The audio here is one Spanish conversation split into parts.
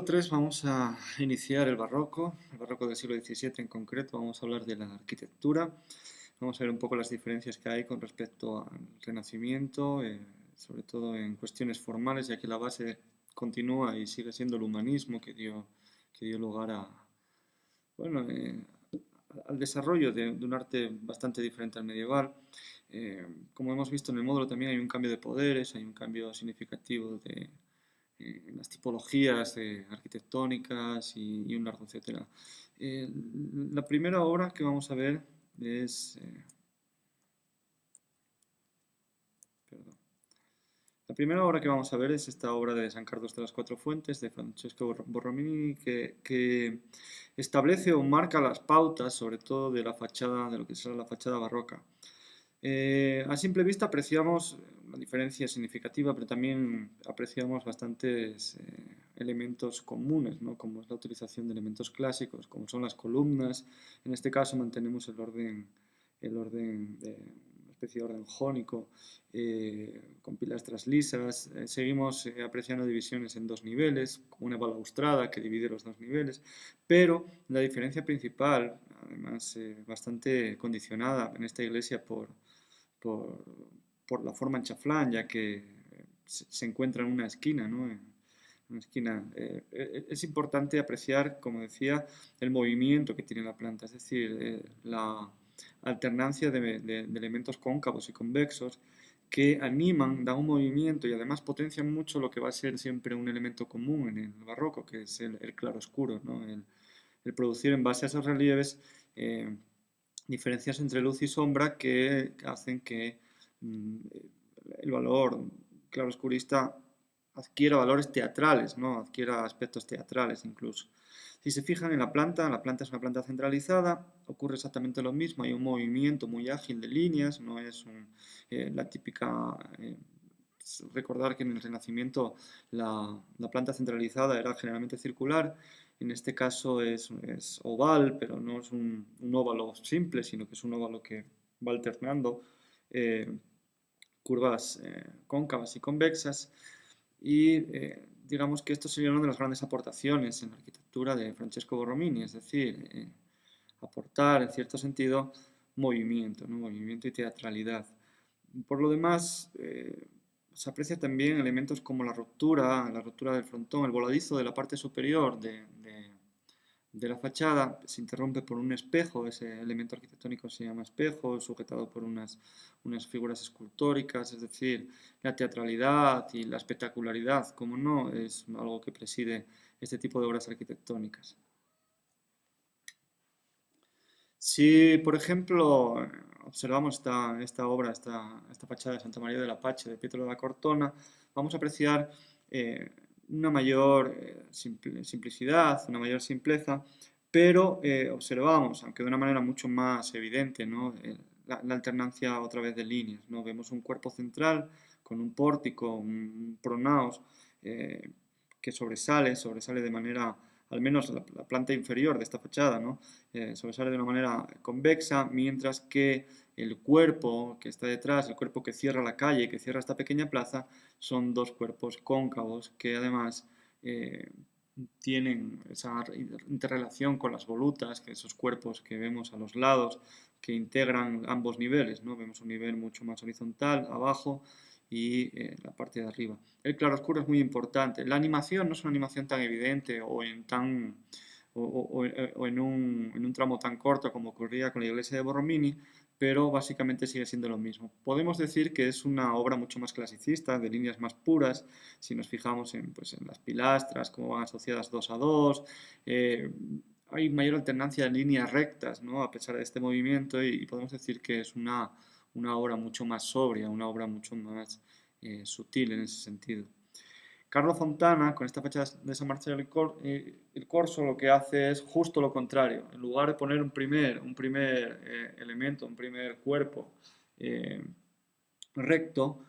capítulo 3 vamos a iniciar el barroco del siglo XVII en concreto. Vamos a hablar de la arquitectura, vamos a ver un poco las diferencias que hay con respecto al Renacimiento, sobre todo en cuestiones formales, ya que la base continúa y sigue siendo el humanismo que dio lugar bueno, al desarrollo de un arte bastante diferente al medieval. Como hemos visto en el módulo también hay un cambio de poderes, hay un cambio significativo en las tipologías arquitectónicas y un largo etcétera. La primera obra que vamos a ver es... perdón. La primera obra que vamos a ver es esta obra de San Carlos de las Cuatro Fuentes, de Francesco Borromini, que establece o marca las pautas, sobre todo de la fachada, de lo que será la fachada barroca. A simple vista apreciamos una diferencia significativa, pero también apreciamos bastantes elementos comunes, ¿no? Como es la utilización de elementos clásicos, como son las columnas. En este caso mantenemos el orden de una especie de orden jónico, con pilastras lisas. Seguimos apreciando divisiones en dos niveles, como una balaustrada que divide los dos niveles, pero la diferencia principal, además bastante condicionada en esta iglesia por, por la forma en chaflán, ya que se encuentra en una esquina, ¿no? En una esquina. Es importante apreciar, como decía, el movimiento que tiene la planta, es decir, la alternancia de elementos cóncavos y convexos que animan, dan un movimiento y además potencian mucho lo que va a ser siempre un elemento común en el barroco, que es el claroscuro, ¿no? El producir en base a esos relieves diferencias entre luz y sombra que hacen que el valor claroscurista adquiera valores teatrales, ¿no? Adquiera aspectos teatrales incluso. Si se fijan en la planta es una planta centralizada, ocurre exactamente lo mismo, hay un movimiento muy ágil de líneas, no es la típica... recordar que en el Renacimiento la planta centralizada era generalmente circular, en este caso es oval, pero no es un óvalo simple, sino que es un óvalo que va alternando curvas cóncavas y convexas. Y digamos que esto sería una de las grandes aportaciones en la arquitectura de Francesco Borromini, es decir, aportar en cierto sentido movimiento, ¿no? Movimiento y teatralidad. Por lo demás, se aprecia también elementos como la ruptura del frontón, el voladizo de la parte superior de la fachada, se interrumpe por un espejo, ese elemento arquitectónico se llama espejo, sujetado por unas figuras escultóricas, es decir, la teatralidad y la espectacularidad, como no, es algo que preside este tipo de obras arquitectónicas. Si, por ejemplo, observamos esta obra, esta fachada de Santa María del Apache de Pietro de la Cortona, vamos a apreciar una mayor simplicidad, una mayor simpleza, pero observamos, aunque de una manera mucho más evidente, ¿no? La alternancia otra vez de líneas, ¿no? Vemos un cuerpo central con un pórtico, un pronaos, que sobresale de manera, al menos la planta inferior de esta fachada, ¿no? Sobresale de una manera convexa, mientras que el cuerpo que está detrás, el cuerpo que cierra la calle, que cierra esta pequeña plaza, son dos cuerpos cóncavos que además tienen esa interrelación con las volutas, que esos cuerpos que vemos a los lados, que integran ambos niveles, ¿no? Vemos un nivel mucho más horizontal abajo y la parte de arriba. El claroscuro es muy importante. La animación no es una animación tan evidente o en un tramo tan corto como ocurría con la iglesia de Borromini, pero básicamente sigue siendo lo mismo. Podemos decir que es una obra mucho más clasicista, de líneas más puras, si nos fijamos pues, en las pilastras, cómo van asociadas dos a dos. Hay mayor alternancia de líneas rectas, ¿no? A pesar de este movimiento, y podemos decir que es una obra mucho más sobria, una obra mucho más sutil en ese sentido. Carlo Fontana, con esta fecha de San Marcello el Corso, lo que hace es justo lo contrario. En lugar de poner un primer elemento, un primer cuerpo recto,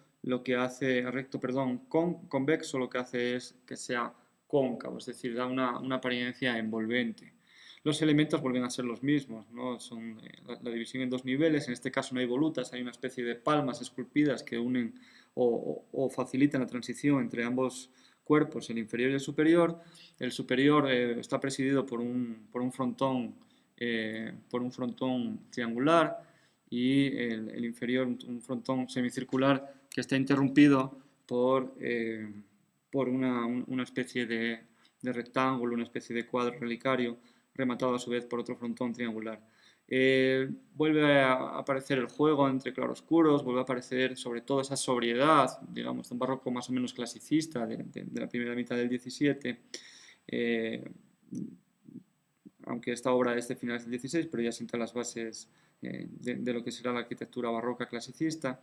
convexo, lo que hace es que sea cóncavo, es decir, da una apariencia envolvente. Los elementos vuelven a ser los mismos, ¿no? Son la división en dos niveles, en este caso no hay volutas, hay una especie de palmas esculpidas que unen o facilitan la transición entre ambos cuerpos, el inferior y el superior. El superior está presidido por un frontón triangular y el inferior un frontón semicircular que está interrumpido por una especie de rectángulo, una especie de cuadro relicario rematado a su vez por otro frontón triangular. Vuelve a aparecer el juego entre claroscuros, vuelve a aparecer sobre todo esa sobriedad, digamos, de un barroco más o menos clasicista de la primera mitad del 17, aunque esta obra es de finales del 16, pero ya sienta las bases de lo que será la arquitectura barroca clasicista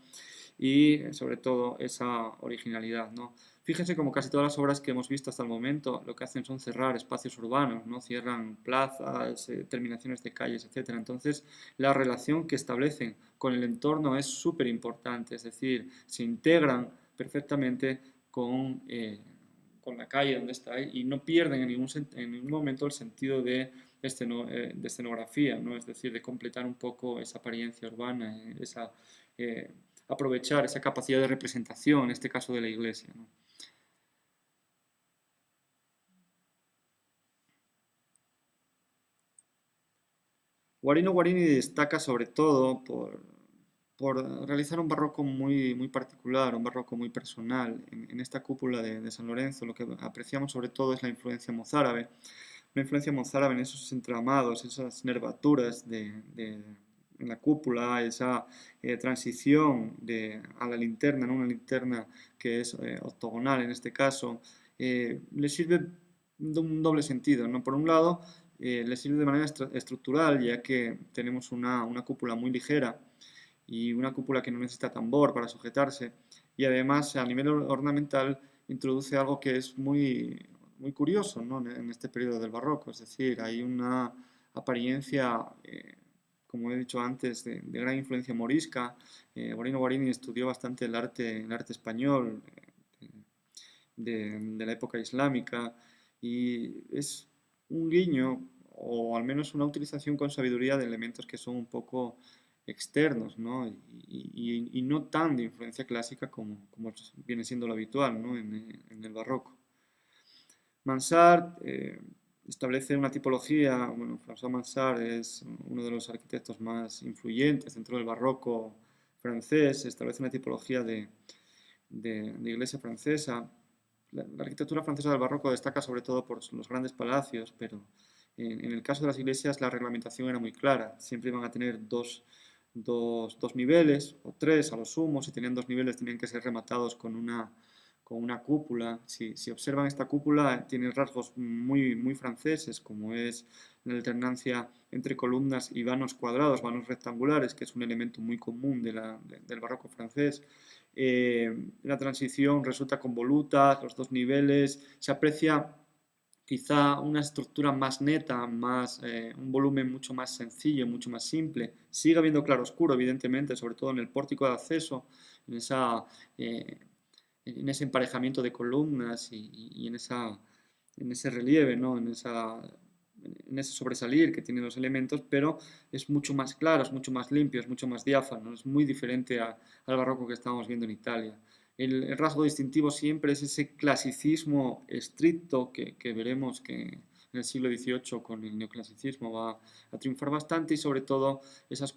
y sobre todo esa originalidad, ¿no? Fíjense como casi todas las obras que hemos visto hasta el momento lo que hacen son cerrar espacios urbanos, ¿no? Cierran plazas, terminaciones de calles, etc. Entonces, la relación que establecen con el entorno es súper importante, es decir, se integran perfectamente con la calle donde está y no pierden en ningún momento el sentido de escenografía, ¿no? Es decir, de completar un poco esa apariencia urbana, aprovechar esa capacidad de representación, en este caso de la iglesia, ¿no? Guarino Guarini destaca sobre todo por realizar un barroco muy particular, un barroco muy personal. En esta cúpula de San Lorenzo lo que apreciamos sobre todo es la influencia mozárabe, una influencia mozárabe en esos entramados, esas nervaturas en la cúpula, esa transición a la linterna, ¿no? Una linterna que es octogonal en este caso, le sirve de un doble sentido, ¿no? Por un lado, le sirve de manera estructural, ya que tenemos una cúpula muy ligera y una cúpula que no necesita tambor para sujetarse, y además a nivel ornamental introduce algo que es muy curioso, ¿no? En este periodo del barroco, es decir, hay una apariencia, como he dicho antes, de gran influencia morisca. Guarino Guarini estudió bastante el arte español de la época islámica y es un guiño o al menos una utilización con sabiduría de elementos que son un poco externos, ¿no? Y no tan de influencia clásica como viene siendo lo habitual, ¿no? En el barroco. Mansart establece una tipología, bueno, François Mansart es uno de los arquitectos más influyentes dentro del barroco francés, establece una tipología de iglesia francesa. La arquitectura francesa del barroco destaca sobre todo por los grandes palacios, pero en el caso de las iglesias la reglamentación era muy clara, siempre iban a tener dos niveles o tres a lo sumo, si tenían dos niveles tenían que ser rematados con una cúpula. Si observan esta cúpula, tiene rasgos muy franceses, como es la alternancia entre columnas y vanos cuadrados, vanos rectangulares, que es un elemento muy común del barroco francés. La transición resulta convoluta, los dos niveles, se aprecia quizá una estructura más neta, un volumen mucho más sencillo, mucho más simple. Sigue habiendo claroscuro, evidentemente, sobre todo en el pórtico de acceso, en esa, eh, en ese emparejamiento de columnas y en ese relieve, ¿no? En ese sobresalir que tienen los elementos, pero es mucho más claro, es mucho más limpio, es mucho más diáfano, es muy diferente al barroco que estábamos viendo en Italia. El rasgo distintivo siempre es ese clasicismo estricto que veremos que en el siglo XVIII con el neoclasicismo va a triunfar bastante y sobre todo esas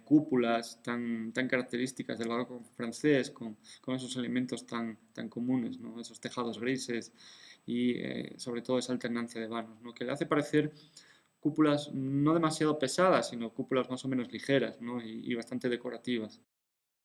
cúpulas tan características del barroco francés con esos elementos tan comunes, ¿no? Esos tejados grises y sobre todo esa alternancia de vanos, ¿no? Que le hace parecer cúpulas no demasiado pesadas, sino cúpulas más o menos ligeras, ¿no? Y bastante decorativas.